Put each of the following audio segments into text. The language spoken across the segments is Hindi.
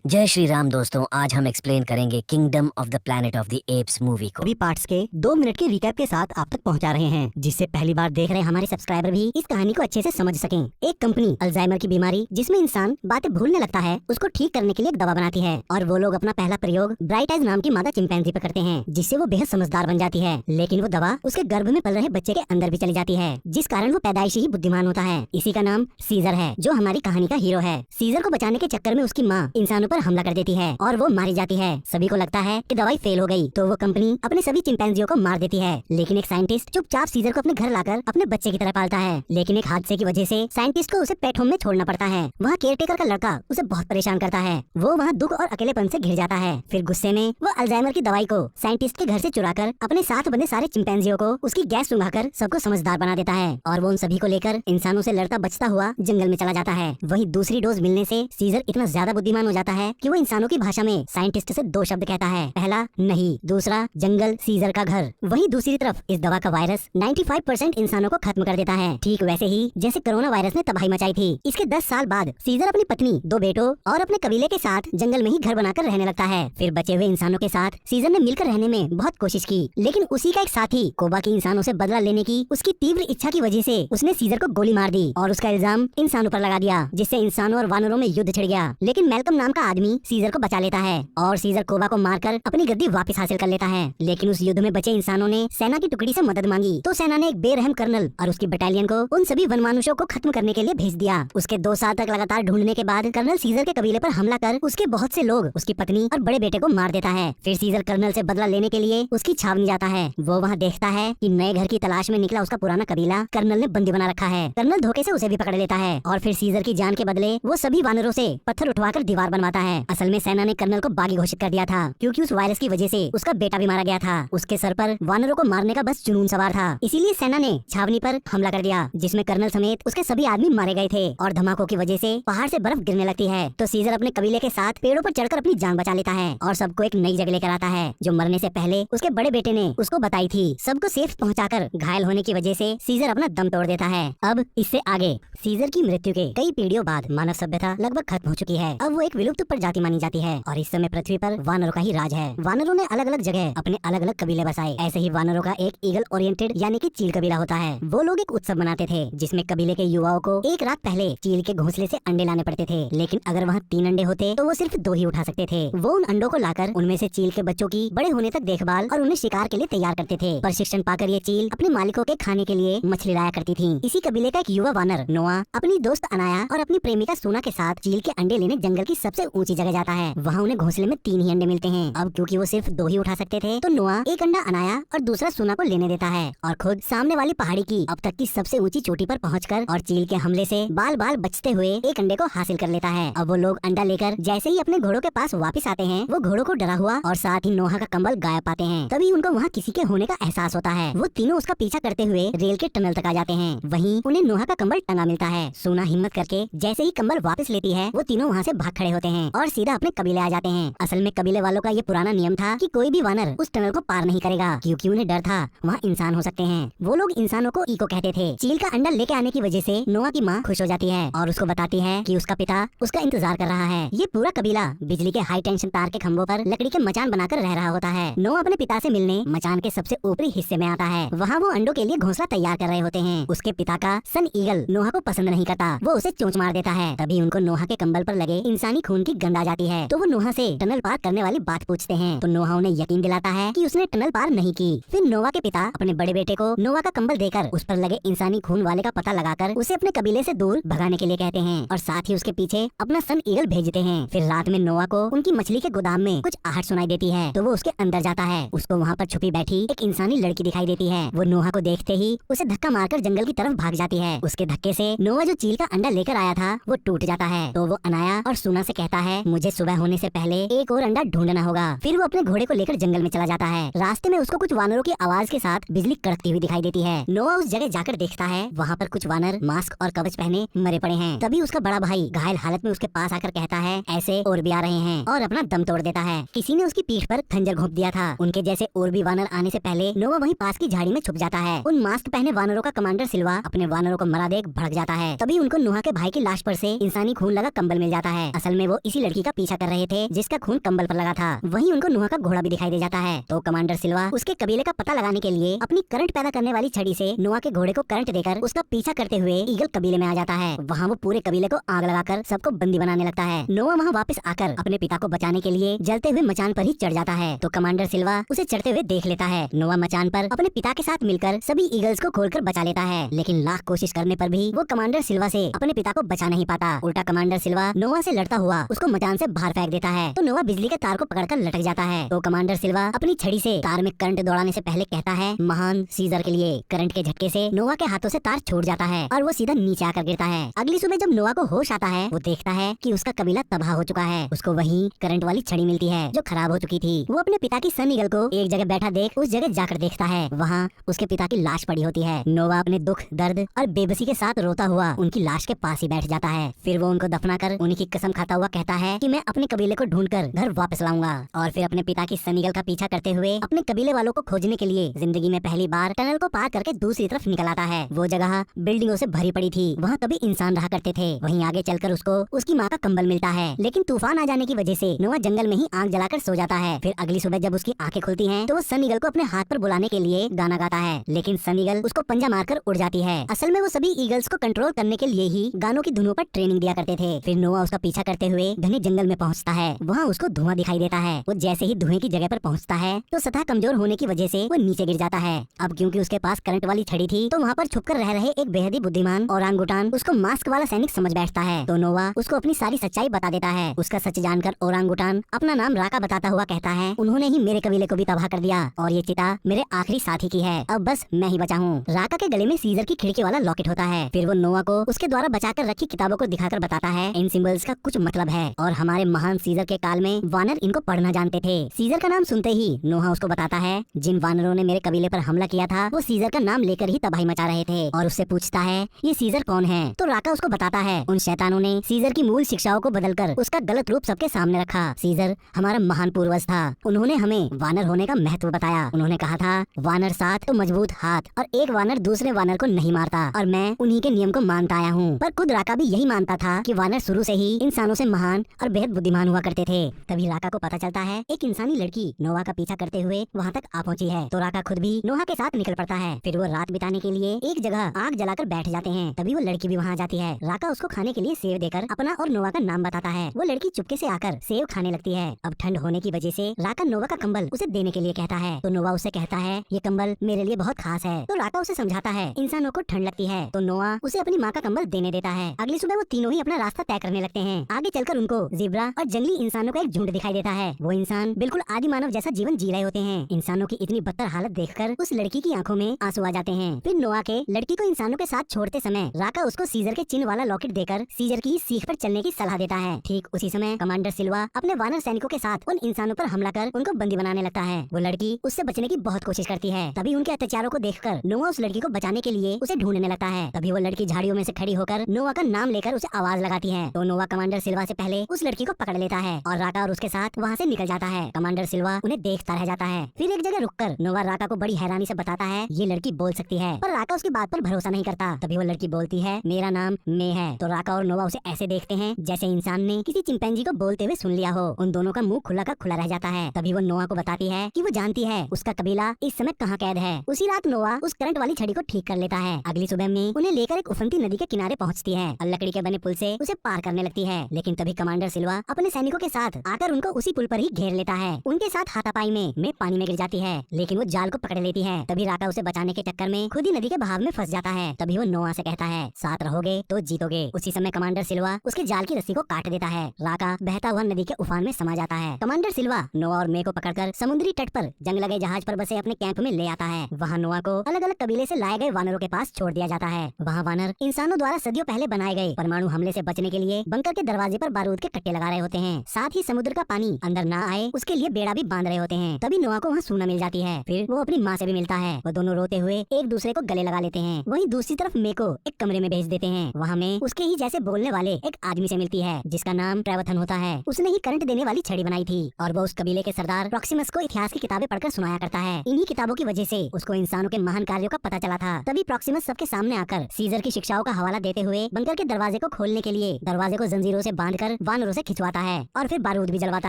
जय श्री राम दोस्तों, आज हम एक्सप्लेन करेंगे kingdom of the planet of the apps movie को। सभी पार्ट्स के 2 मिनट के रिकैप के साथ आप तक पहुंचा रहे हैं, जिससे पहली बार देख रहे हमारे सब्सक्राइबर भी इस कहानी को अच्छे से समझ सकें। एक कंपनी अल्जाइमर की बीमारी, जिसमें इंसान बातें भूलने लगता है, उसको ठीक करने के लिए एक दवा बनाती है और वो लोग अपना पहला प्रयोग ब्राइट आइज नाम की मादा चिंपैंजी पर करते हैं, जिससे वो बेहद समझदार बन जाती है। लेकिन वो दवा उसके गर्भ में पल रहे बच्चे के अंदर भी चली जाती है, जिस कारण वो पैदाइशी ही बुद्धिमान होता है। इसी का नाम सीजर है, जो हमारी कहानी का हीरो है। सीजर को बचाने के चक्कर में उसकी माँ इंसानों पर हमला कर देती है और वो मारी जाती है। सभी को लगता है कि दवाई फेल हो गई, तो वो कंपनी अपने सभी चिंपैंजियों को मार देती है। लेकिन एक साइंटिस्ट चुपचाप सीजर को अपने घर लाकर अपने बच्चे की तरह पालता है। लेकिन एक हादसे की वजह से साइंटिस्ट को उसे पेट होम में छोड़ना पड़ता है। वहाँ केयरटेकर का लड़का उसे बहुत परेशान करता है। वो वहाँ दुख और अकेलेपन से घिर जाता है। फिर गुस्से में वो अल्जाइमर की दवाई को साइंटिस्ट के घर से चुराकर अपने साथ बने सारे चिंपैंजियों को उसकी गैस सुंघाकर सबको समझदार बना देता है और वो उन सभी को लेकर इंसानों से लड़ता बचता हुआ जंगल में चला जाता है। वही दूसरी डोज मिलने से सीजर इतना ज्यादा बुद्धिमान हो जाता है कि वो इंसानों की भाषा में साइंटिस्ट से 2 शब्द कहता है। पहला नहीं, दूसरा जंगल सीजर का घर। वही दूसरी तरफ इस दवा का वायरस 95% इंसानों को खत्म कर देता है, ठीक वैसे ही जैसे कोरोना वायरस ने तबाही मचाई थी। इसके 10 साल बाद सीजर अपनी पत्नी, 2 बेटों और अपने कबीले के साथ जंगल में ही घर बनाकर रहने लगता है। फिर बचे हुए इंसानों के साथ सीजर ने मिलकर रहने में बहुत कोशिश की, लेकिन उसी का एक साथी कोबा की इंसानों से बदला लेने की उसकी तीव्र इच्छा की वजह से उसने सीजर को गोली मार दी और उसका इल्जाम इंसानों पर लगा दिया, जिससे इंसानों और वानरों में युद्ध छिड़ गया। लेकिन मैल्कम नाम का आदमी सीजर को बचा लेता है और सीजर कोबा को मारकर अपनी गद्दी वापस हासिल कर लेता है। लेकिन उस युद्ध में बचे इंसानों ने सेना की टुकड़ी से मदद मांगी, तो सेना ने एक बेरहम कर्नल और उसकी बटालियन को उन सभी वनमानुषों को खत्म करने के लिए भेज दिया। उसके 2 साल तक लगातार ढूंढने के बाद कर्नल सीजर के कबीले पर हमला कर उसके बहुत से लोग, उसकी पत्नी और बड़े बेटे को मार देता है। फिर सीजर कर्नल से बदला लेने के लिए उसकी छावनी जाता है। वो वहाँ देखता है कि नए घर की तलाश में निकला उसका पुराना कबीला कर्नल ने बंदी बना रखा है। कर्नल धोखे से उसे भी पकड़ लेता है और फिर सीजर की जान के बदले वो सभी वानरों से पत्थर उठवाकर दीवार बनवाता है। असल में सेना ने कर्नल को बागी घोषित कर दिया था, क्योंकि उस वायरस की वजह से उसका बेटा भी मारा गया था। उसके सर पर वानरों को मारने का बस जुनून सवार था, इसीलिए सेना ने छावनी पर हमला कर दिया, जिसमें कर्नल समेत उसके सभी आदमी मारे गए थे और धमाकों की वजह से पहाड़ से बर्फ गिरने लगती है। तो सीजर अपने कबीले के साथ पेड़ों पर चढ़कर अपनी जान बचा लेता है और सबको एक नई जगह लेकर आता है, जो मरने से पहले उसके बड़े बेटे ने उसको बताई थी। सबको सेफ पहुंचाकर घायल होने की वजह से सीजर अपना दम तोड़ देता है। अब इससे आगे सीजर की मृत्यु के कई पीढ़ियों बाद मानव सभ्यता लगभग खत्म हो चुकी है। अब वो एक विलुप्त प्रजाति मानी जाती है और इस समय पृथ्वी पर वानरों का ही राज है। वानरों ने अलग अलग जगह अपने अलग अलग कबीले बसाए। ऐसे ही वानरों का एक ईगल ओरिएंटेड यानी कि चील कबीला होता है। वो लोग एक उत्सव मनाते थे, जिसमें कबीले के युवाओं को एक रात पहले चील के घोंसले से अंडे लाने पड़ते थे। लेकिन अगर वहाँ 3 अंडे होते तो वो सिर्फ 2 ही उठा सकते थे। वो उन अंडों को लाकर उनमें से चील के बच्चों की बड़े होने तक देखभाल और उन्हें शिकार के लिए तैयार करते थे। प्रशिक्षण पाकर ये चील अपने मालिकों के खाने के लिए मछली लाया करती थी। इसी कबीले का एक युवा वानर नोआ अपनी दोस्त अनाया और अपनी प्रेमिका सोना के साथ चील के अंडे लेने जंगल की सबसे ऊंची जगह जाता है। वहाँ उन्हें घोंसले में 3 ही अंडे मिलते हैं। अब क्योंकि वो सिर्फ 2 ही उठा सकते थे, तो नोआ एक अंडा अनाया और दूसरा सोना को लेने देता है और खुद सामने वाली पहाड़ी की अब तक की सबसे ऊंची चोटी पर पहुंचकर और चील के हमले से बाल बाल बचते हुए एक अंडे को हासिल कर लेता है। अब वो लोग अंडा लेकर जैसे ही अपने घोड़ों के पास वापस आते हैं, वो घोड़ों को डरा हुआ और साथ ही नोहा का कंबल गायब पाते हैं। तभी उनको वहाँ किसी के होने का एहसास होता है। वो तीनों उसका पीछा करते हुए रेल के टनल तक आ जाते हैं। वहीं उन्हें नोहा का कंबल टंगा मिलता है। सोना हिम्मत करके जैसे ही कंबल वापस लेती है, वो तीनों वहाँ से भाग खड़े होते हैं और सीधा अपने कबीले आ जाते हैं। असल में कबीले वालों का ये पुराना नियम था कि कोई भी वानर उस टनल को पार नहीं करेगा, क्योंकि उन्हें डर था वहाँ इंसान हो सकते हैं। वो लोग इंसानों को इको कहते थे। चील का अंडा लेके आने की वजह से नोआ की माँ खुश हो जाती है और उसको बताती है कि उसका पिता उसका इंतजार कर रहा है। ये पूरा कबीला बिजली के हाई टेंशन तार के खंभों पर लकड़ी के मचान बनाकर रह रहा होता है। नोआ अपने पिता से मिलने मचान के सबसे ऊपरी हिस्से में आता है। वहाँ वो अंडों के लिए घोंसला तैयार कर रहे होते हैं। उसके पिता का सन ईगल नोहा को पसंद नहीं करता, वो उसे चोंच मार देता है। तभी उनको नोहा के कंबल पर लगे इंसानी खून की गंध आ जाती है, तो वो नोहा से टनल पार करने वाली बात पूछते हैं। तो नोहा उन्हें यकीन दिलाता है कि उसने टनल पार नहीं की। फिर नोवा के पिता अपने बड़े बेटे को नोवा का कंबल देकर उस पर लगे इंसानी खून वाले का पता लगाकर उसे अपने कबीले से दूर भगाने के लिए कहते हैं और साथ ही उसके पीछे अपना सन ईगल भेजते हैं। फिर रात में नोवा को उनकी मछली के गोदाम में कुछ आहट सुनाई देती है, तो वो उसके अंदर जाता है। उसको वहाँ पर छुपी बैठी एक इंसानी लड़की दिखाई देती है। वो नोहा को देखते ही उसे धक्का मारकर जंगल की तरफ भाग जाती है। उसके धक्के से नोवा जो चील का अंडा लेकर आया था वो टूट जाता है। तो वो अनाया और सोना से कहता है, मुझे सुबह होने से पहले एक और अंडा ढूंढना होगा। फिर वो अपने घोड़े को लेकर जंगल में चला जाता है। रास्ते में उसको कुछ वानरों की आवाज के साथ बिजली कड़कती हुई दिखाई देती है। नोआ उस जगह जाकर देखता है, वहाँ पर कुछ वानर मास्क और कवच पहने मरे पड़े हैं। तभी उसका बड़ा भाई घायल हालत में उसके पास आकर कहता है, ऐसे और भी आ रहे हैं, और अपना दम तोड़ देता है। किसी ने उसकी पीठ पर खंजर घोंप दिया था। उनके जैसे और भी वानर आने से पहले नोआ वहीं पास की झाड़ी में छुप जाता है। उन मास्क पहने वानरों का कमांडर सिल्वा अपने वानरों को मरा देख भड़क जाता है। तभी उनको नोहा के भाई की लाश पर से इंसानी खून लगा कंबल मिल जाता है। असल में वो किसी लड़की का पीछा कर रहे थे जिसका खून कंबल पर लगा था। वहीं उनको नोआ का घोड़ा भी दिखाई दे जाता है। तो कमांडर सिल्वा उसके कबीले का पता लगाने के लिए अपनी करंट पैदा करने वाली छड़ी से नोआ के घोड़े को करंट देकर उसका पीछा करते हुए ईगल कबीले में आ जाता है। वहाँ वो पूरे कबीले को आग लगाकर सबको बंदी बनाने लगता है। नोआ वहाँ वापस आकर अपने पिता को बचाने के लिए जलते हुए मचान पर ही चढ़ जाता है। तो कमांडर सिल्वा उसे चढ़ते हुए देख लेता है। नोआ मचान पर अपने पिता के साथ मिलकर सभी ईगल्स को खोलकर बचा लेता है, लेकिन लाख कोशिश करने पर भी वो कमांडर सिल्वा से अपने पिता को बचा नहीं पाता। उल्टा कमांडर सिल्वा नोआ से लड़ता हुआ उसको मचान से बाहर फेंक देता है। तो नोआ बिजली के तार को पकड़कर लटक जाता है। तो कमांडर सिल्वा अपनी छड़ी से तार में करंट दौड़ाने से पहले कहता है महान सीजर के लिए। करंट के झटके से नोआ के हाथों से तार छूट जाता है और वो सीधा नीचे आकर गिरता है। अगली सुबह जब नोआ को होश आता है वो देखता है कि उसका कबीला तबाह हो चुका है। उसको वहीं करंट वाली छड़ी मिलती है जो खराब हो चुकी थी। वो अपने पिता की सन ईगल को एक जगह बैठा देख उस जगह जाकर देखता है। वहाँ उसके पिता की लाश पड़ी होती है। नोआ अपने दुख, दर्द और बेबसी के साथ रोता हुआ उनकी लाश के पास ही बैठ जाता है। फिर वो उनको दफना कर उन्हीं की कसम खाता हुआ कहता है कि मैं अपने कबीले को ढूंढकर घर वापस लाऊंगा। और फिर अपने पिता की सन ईगल का पीछा करते हुए अपने कबीले वालों को खोजने के लिए जिंदगी में पहली बार टनल को पार करके दूसरी तरफ निकल आता है। वो जगह बिल्डिंगों से भरी पड़ी थी, वहाँ कभी इंसान रहा करते थे। वहीं आगे चलकर उसको उसकी माँ का कंबल मिलता है, लेकिन तूफान आ जाने की वजह से नोआ जंगल में ही आग जलाकर सो जाता है। फिर अगली सुबह जब उसकी आंखें खुलती हैं, तो वो सन ईगल को अपने हाथ पर बुलाने के लिए गाना गाता है, लेकिन सन ईगल उसको पंजा मारकर उड़ जाती है। असल में वो सभी ईगल्स को कंट्रोल करने के लिए ही गानों की धुनों पर ट्रेनिंग दिया करते थे। फिर नोआ उसका पीछा करते हुए घने जंगल में पहुंचता है। वहाँ उसको धुआं दिखाई देता है। वो जैसे ही धुएं की जगह पर पहुंचता है तो सतह कमजोर होने की वजह से वो नीचे गिर जाता है। अब क्योंकि उसके पास करंट वाली छड़ी थी तो वहाँ पर छुपकर रह रहे एक बेहद ही बुद्धिमान ओरांगुटान उसको मास्क वाला सैनिक समझ बैठता है। तो नोआ उसको अपनी सारी सच्चाई बता देता है। उसका सच जानकर ओरांगुटान अपना नाम राका बताता हुआ कहता है उन्होंने ही मेरे कबीले को भी तबाह कर दिया और ये चिता मेरे आखिरी साथी की है। अब बस मैं ही बचा हूँ। राका के गले में सीजर की खिड़की वाला लॉकेट होता है। फिर वो नोआ को उसके द्वारा बचाकर रखी किताबों को दिखाकर बताता है इन सिंबल्स का कुछ मतलब है और हमारे महान सीजर के काल में वानर इनको पढ़ना जानते थे। सीजर का नाम सुनते ही नोआ उसको बताता है जिन वानरों ने मेरे कबीले पर हमला किया था वो सीजर का नाम लेकर ही तबाही मचा रहे थे और उससे पूछता है ये सीजर कौन है। तो राका उसको बताता है उन शैतानों ने सीजर की मूल शिक्षाओं को बदलकर उसका गलत रूप सबके सामने रखा। सीजर हमारा महान पूर्वज था। उन्होंने हमें वानर होने का महत्व बताया। उन्होंने कहा था वानर साथ तो मजबूत हाथ और एक वानर दूसरे वानर को नहीं मारता और मैं उन्हीं के नियम को मानता आया हूँ। पर खुद राका भी यही मानता था कि वानर शुरू से ही इंसानों से महान और बेहद बुद्धिमान हुआ करते थे। तभी राका को पता चलता है एक इंसानी लड़की नोआ का पीछा करते हुए वहाँ तक आ पहुँची है। तो राका खुद भी नोआ के साथ निकल पड़ता है। फिर वो रात बिताने के लिए एक जगह आग जलाकर बैठ जाते हैं। तभी वो लड़की भी वहाँ आ जाती है। राका उसको खाने के लिए सेव देकर अपना और नोआ का नाम बताता है। वो लड़की चुपके से आकर सेव खाने लगती है। अब ठंड होने की वजह से राका नोआ का कंबल उसे देने के लिए कहता है। तो नोआ उसे कहता है ये कंबल मेरे लिए बहुत खास है। तो राका उसे समझाता है इंसानों को ठंड लगती है। तो नोआ उसे अपनी माँ का कंबल देने देता है। अगली सुबह वो तीनों ही अपना रास्ता तय करने लगते हैं। आगे चलकर उनको ज़ेब्रा और जंगली इंसानों का एक झुंड दिखाई देता है। वो इंसान बिल्कुल आदि मानव जैसा जीवन जी रहे होते हैं। इंसानों की इतनी बदतर हालत देखकर उस लड़की की आंखों में आंसू आ जाते हैं। फिर नोआ के लड़की को इंसानों के साथ छोड़ते समय राका उसको सीजर के चिन्ह वाला लॉकेट देकर सीजर की सीख पर चलने की सलाह देता है। ठीक उसी समय कमांडर सिल्वा अपने वानर सैनिकों के साथ उन इंसानों पर हमला कर उनको बंदी बनाने लगता है। वो लड़की उससे बचने की बहुत कोशिश करती है। तभी उनके अत्याचारों को देखकर नोआ उस लड़की को बचाने के लिए उसे ढूंढने लगता है। तभी वो लड़की झाड़ियों में से खड़ी होकर नोआ का नाम लेकर उसे आवाज लगाती है। तो नोआ कमांडर सिल्वा से पहले उस लड़की को पकड़ लेता है और राका और उसके साथ वहाँ से निकल जाता है। कमांडर सिल्वा उन्हें देखता रह जाता है। फिर एक जगह रुककर नोआ राका को बड़ी हैरानी से बताता है ये लड़की बोल सकती है, पर राका उसकी बात पर भरोसा नहीं करता। तभी वो लड़की बोलती है मेरा नाम मे है। तो राका और नोआ उसे ऐसे देखते हैं जैसे इंसान ने किसी चिंपैंजी को बोलते हुए सुन लिया हो। उन दोनों का मुंह खुला का खुला रह जाता है। तभी वो नोआ को बताती है कि वो जानती है उसका कबीला इस समय कहाँ कैद है। उसी रात नोआ उस करंट वाली छड़ी को ठीक कर लेता है। अगली सुबह में उन्हें लेकर एक उफनती नदी के किनारे पहुँचती है और लकड़ी के बने पुल से उसे पार करने लगती है। लेकिन तभी कमांडर सिल्वा अपने सैनिकों के साथ आकर उनको उसी पुल पर ही घेर लेता है। उनके साथ हाथापाई में पानी में गिर जाती है, लेकिन वो जाल को पकड़ लेती है। तभी राका उसे बचाने के चक्कर में खुद ही नदी के बहाव में फंस जाता है। तभी वो नोआ से कहता है साथ रहोगे तो जीतोगे। उसी समय कमांडर सिल्वा उसके जाल की रस्सी को काट देता है। राका बहता हुआ नदी के उफान में समा जाता है। कमांडर सिल्वा नोआ और मे को पकड़कर समुद्री तट पर जंग लगे जहाज पर बसे अपने कैंप में ले आता है। वहाँ नोआ को अलग अलग कबीले से लाए गए वानरों के पास छोड़ दिया जाता है। वहाँ वानर इंसानों द्वारा सदियों पहले बनाए गए परमाणु हमले से बचने के लिए बंकर के दरवाजे पर बारूद के कट्टे लगा रहे होते हैं। साथ ही समुद्र का पानी अंदर ना आए उसके लिए बेड़ा भी बांध रहे होते हैं। तभी नोआ को वहाँ सूना मिल जाती है। फिर वो अपनी माँ से भी मिलता है। वो दोनों रोते हुए एक दूसरे को गले लगा लेते हैं। वहीं दूसरी तरफ मे को एक कमरे में भेज देते हैं। वहाँ में उसके ही जैसे बोलने वाले एक आदमी से मिलती है जिसका नाम ट्रेवथन होता है। उसने ही करंट देने वाली छड़ी बनाई थी और वो उस कबीले के सरदार प्रॉक्सिमस को इतिहास की किताबें पढ़कर सुनाया करता है। इन्हीं किताबों की वजह से उसको इंसानों के महान कार्यों का पता चला था। तभी प्रॉक्सिमस सबके सामने आकर सीजर की शिक्षाओं का हवाला देते हुए बंकर के दरवाजे को खोलने के लिए दरवाजे को जंजीरों से बांधकर वानरों से खिंचवाता है और फिर बारूद भी जलवाता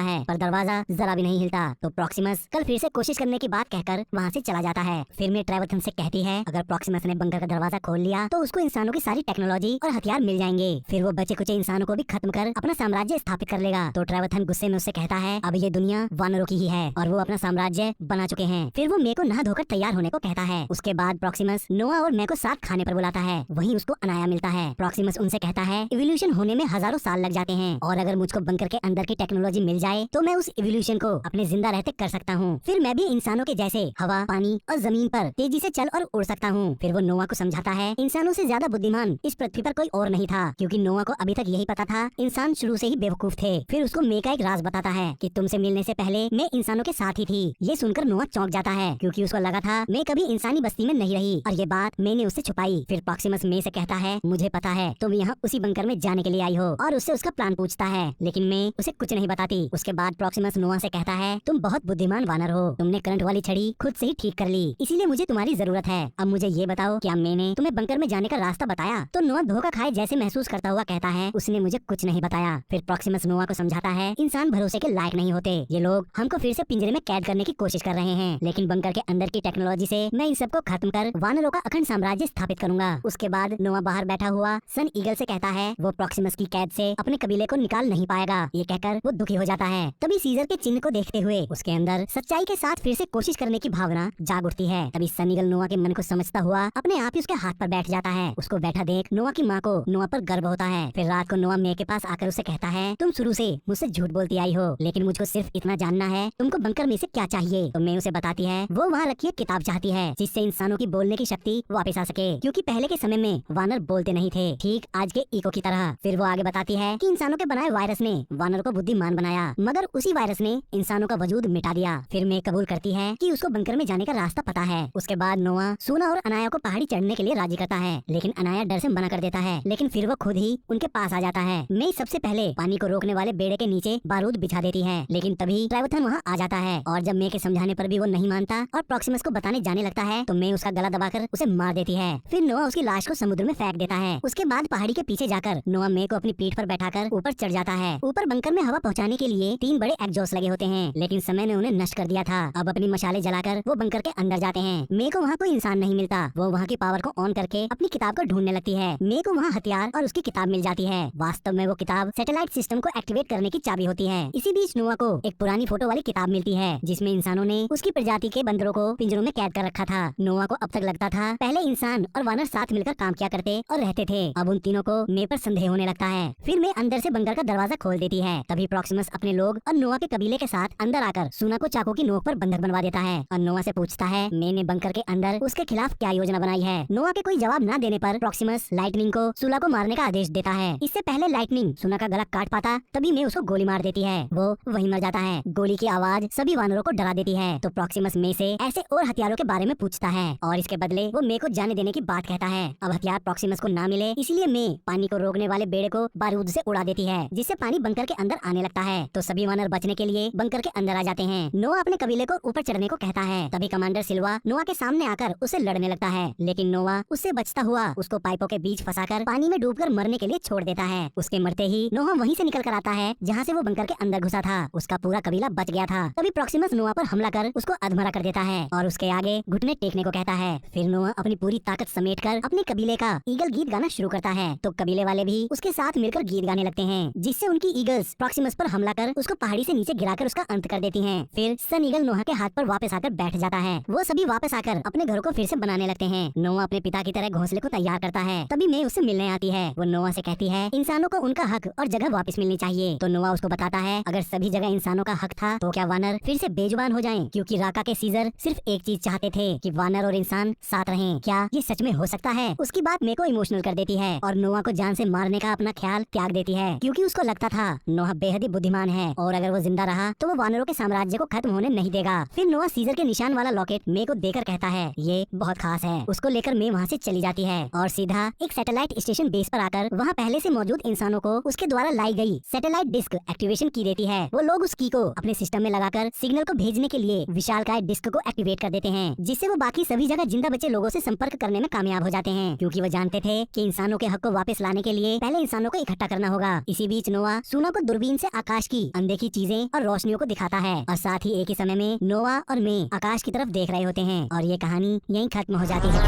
है, पर दरवाजा जरा भी नहीं हिलता। तो प्रॉक्सिमस कल फिर से कोशिश करने की बात कहकर वहाँ से चला जाता है। फिर में ट्रेवथन से कहती है अगर प्रॉक्सिमस ने बंकर का दरवाजा खोल लिया तो उसको इंसानों की सारी टेक्नोलॉजी और हथियार मिल जाएंगे, फिर वो बचे कुचे इंसानों को भी खत्म कर अपना साम्राज्य स्थापित कर लेगा। तो ट्रेवथन गुस्से में उससे कहता है अब ये दुनिया वानरों की ही है और वो अपना साम्राज्य बना चुके हैं। फिर वो मे को नहा धोकर तैयार होने को कहता है। उसके बाद प्रॉक्सिमस नोआ और मे को साथ खाने पर बुलाता है। वहीं उसको अनाया मिलता है। प्रॉक्सिमस उनसे कहता है इवोल्यूशन होने में हजारों साल लग जाते हैं और अगर मुझको बंकर के अंदर की टेक्नोलॉजी मिल जाए तो मैं उस इवोल्यूशन को अपने जिंदा रहते कर सकता हूँ। फिर मैं भी इंसानों के जैसे हवा, पानी और जमीन पर तेजी से चल और उड़ सकता हूँ। फिर वो नोआ को समझाता है इंसानों से ज्यादा बुद्धिमान इस पृथ्वी पर कोई और नहीं था, क्योंकि नोआ को अभी तक यही पता था इंसान शुरू से ही बेवकूफ थे। फिर उसको मे का एक राज बताता है कि तुमसे मिलने से पहले मैं इंसानों के साथ ही थी। ये सुनकर नोआ चौंक जाता है, क्योंकि उसको लगा था मैं कभी इंसानी बस्ती में नहीं रही और ये बात मैंने उससे छुपाई। फिर प्रॉक्सिमस मे से कहता है मुझे पता है तुम यहाँ उसी बंकर में जाने के लिए आई हो, और उससे उसका प्लान पूछता है, लेकिन मैं उसे कुछ नहीं बताती। उसके बाद प्रॉक्सिमस नोआ से कहता है तुम बहुत बुद्धिमान वानर हो, तुमने करंट वाली छड़ी खुद से ही ठीक कर ली, इसीलिए मुझे तुम्हारी जरूरत है। अब मुझे ये बताओ क्या मैंने तुम्हें बंकर में जाने का रास्ता बताया? तो नोआ धोखा खाए जैसे महसूस करता हुआ कहता है उसने मुझे कुछ नहीं बताया। फिर प्रॉक्सिमस नोआ को समझाता है इंसान भरोसे के लायक नहीं होते, ये लोग हमको फिर से पिंजरे में कैद करने की कोशिश कर रहे हैं, लेकिन बंकर के अंदर की टेक्नोलॉजी से मैं इन सबको खत्म कर वानरों का अखंड साम्राज्य स्थापित करूंगा। उसके बाद नोआ बाहर बैठा हुआ सन ईगल से कहता है वो प्रॉक्सिमस की कैद से अपने कबीले को निकाल नहीं पाएगा। ये कहकर वो दुखी हो जाता है। तभी सीजर के चिन्ह को देखते हुए उसके अंदर सच्चाई के साथ फिर से कोशिश करने की भावना जाग उठती है। तभी सन ईगल नोआ के मन को समझता हुआ अपने आप ही उसके हाथ पर बैठ जाता है। उसको बैठा देख नोआ की माँ को नोआ पर गर्व होता है। फिर रात को नोआ मे के पास आकर उसे कहता है तुम शुरू से मुझसे झूठ बोलती आई हो, लेकिन मुझको सिर्फ इतना जानना है तुमको बंकर में से क्या चाहिए। तो मे उसे बताती है वो वहाँ रखी एक किताब चाहती है जिससे इंसानों की बोलने की शक्ति वापस आ सके, क्योंकि पहले के समय में वानर बोलते नहीं थे, ठीक आज के इको की तरह। फिर वो आगे बताती है कि इंसानों के बनाए वायरस ने वानर को बुद्धिमान बनाया, मगर उसी वायरस ने इंसानों का वजूद मिटा दिया। फिर मे कबूल करती है कि उसको बंकर में जाने का रास्ता पता है। उसके बाद नोआ सूना और अनाया को पहाड़ी चढ़ने के लिए राजी करता है, लेकिन अनाया डर से मना कर देता है। लेकिन फिर वो खुद ही उनके पास आ जाता है। मे सबसे पहले पानी को रोकने वाले बेड़े के नीचे बारूद बिछा देती है, लेकिन तभी ट्रेवथन वहाँ आ जाता है और जब मे के समझाने पर भी वो नहीं मानता और प्रॉक्सिमस को बताने जाने लगता है तो मे उसका गला दबाकर उसे मार देती है। फिर नोआ उसकी लाश को समुद्र में फेंक देता है। उसके बाद पहाड़ी के पीछे जाकर नोआ मे को अपनी पीठ पर बैठाकर ऊपर चढ़ जाता है। ऊपर बंकर में हवा पहुँचाने के लिए 3 बड़े एग्जॉस्ट लगे होते हैं, लेकिन समय ने उन्हें नष्ट कर दिया था। अब अपनी मशाले जलाकर वो बंकर के अंदर जाते हैं। मे को वहाँ कोई इंसान नहीं मिलता। वो वहाँ की पावर को ऑन करके अपनी किताब को ढूंढने लगती है। मे को वहाँ हथियार और उसकी किताब मिल जाती है। वास्तव में वो किताब सैटेलाइट सिस्टम को एक्टिवेट करने की चाबी होती है। इसी बीच नोआ को एक पुरानी फोटो वाली किताब मिलती है जिसमें इंसानों ने उसकी प्रजाति के बंदरों को पिंजरों में कैद कर रखा था। नोआ को अब तक लगता था पहले इंसान और वानर साथ मिलकर काम किया करते और रहते थे। अब उन तीनों को मे पर संदेह होने लगता है। फिर मे अंदर से बंकर का दरवाजा खोल देती है। तभी प्रॉक्सिमस अपने लोग और नोआ के कबीले के साथ अंदर आकर सूना को चाकू की नोक पर बंधक बनवा देता है और नोआ से पूछता है मे ने बंकर के अंदर उसके खिलाफ क्या योजना बनाई है। नोआ के कोई जवाब न देने पर प्रॉक्सिमस लाइटनिंग को सूला को मारने का आदेश देता है। इससे पहले लाइटनिंग सूना का गला काट पाता तभी मे उसको गोली मार देती है। वो वहीं मर जाता है। गोली की आवाज सभी वानरों को डरा देती है। तो प्रॉक्सिमस मे से ऐसे और हथियारों के बारे में पूछता है और इसके बदले वो मे को जाने देने की बात कहता है। अब हथियार प्रॉक्सिमस को ना मिले इसलिए मे पानी को रोकने वाले बेड़े को बारूद से उड़ा देती है, जिससे पानी बंकर के अंदर आने लगता है। तो सभी वानर बचने के लिए बंकर के अंदर आ जाते हैं। नोआ अपने कबीले को ऊपर चढ़ने को कहता है। तभी कमांडर सिल्वा नोआ के सामने आकर उसे लड़ने लगता है, लेकिन नोआ उससे बचता हुआ उसको पाइपों के बीच फंसाकर पानी में डूबकर मरने के लिए छोड़ देता है। उसके मरते ही नोआ वहीं से निकल कर आता है जहाँ से वो बंकर के अंदर घुसा था। उसका पूरा कबीला बच गया था। तभी प्रॉक्सिमस नोआ पर हमला कर उसको अधमरा कर देता है और उसके आगे घुटने टेकने को कहता है। फिर नोआ अपनी पूरी ताकत समेटकर अपने कबीले का ईगल गीत गाना शुरू करता है। तो कबीले वाले भी उसके साथ मिलकर गीत गाने लगते हैं, जिससे उनकी ईगल्स प्रॉक्सिमस पर हमला कर उसको पहाड़ी से नीचे गिराकर उसका अंत कर देती हैं। फिर सन ईगल नोआ के हाथ पर वापस आकर बैठ जाता है। वो सभी वापस आकर अपने घर को फिर से बनाने लगते हैं। नोआ अपने पिता की तरह घोंसले को तैयार करता है। तभी मे उससे मिलने आती है। वो नोआ से कहती है इंसानों को उनका हक और जगह वापस मिलनी चाहिए। तो नोआ उसको बताता है अगर सभी जगह इंसानों का हक था तो क्या वानर फिर से बेजुबान हो जाएं? क्योंकि राका के सीजर सिर्फ एक चीज चाहते थे कि वानर और इंसान साथ रहें। क्या ये सच में हो सकता है? उसकी बात मे को इमोशनल कर देती है और नोआ को जान से मारने का अपना ख्याल त्याग देती है, क्योंकि उसको लगता था नोआ बेहद ही बुद्धिमान है और अगर वो जिंदा रहा तो वो वानरों के साम्राज्य को खत्म होने नहीं देगा। फिर नोआ सीजर के निशान वाला लॉकेट मे को देकर कहता है ये बहुत खास है। उसको लेकर मे वहाँ से चली जाती है और सीधा एक सैटेलाइट स्टेशन बेस पर आकर वहाँ पहले से मौजूद इंसानों को उसके द्वारा लाई गई सैटेलाइट डिस्क एक्टिवेशन की देती है। वो लोग उस की को अपने सिस्टम में लगाकर सिग्नल को भेजने के लिए विशालकाय डिस्क को एक्टिवेट कर देते हैं, जिससे वो बाकी सभी जगह जिंदा बचे लोगों से संपर्क करने में कामयाब हो जाते हैं, क्योंकि वो जानते थे कि इंसानों के हक को वापस लाने के लिए पहले इंसानों को इकट्ठा करना होगा। इसी बीच नोआ सूना को दूरबीन से आकाश की अनदेखी चीजें और रोशनियों को दिखाता है और साथ ही एक ही समय में नोआ और मे आकाश की तरफ देख रहे होते हैं और ये कहानी यहीं खत्म हो जाती है।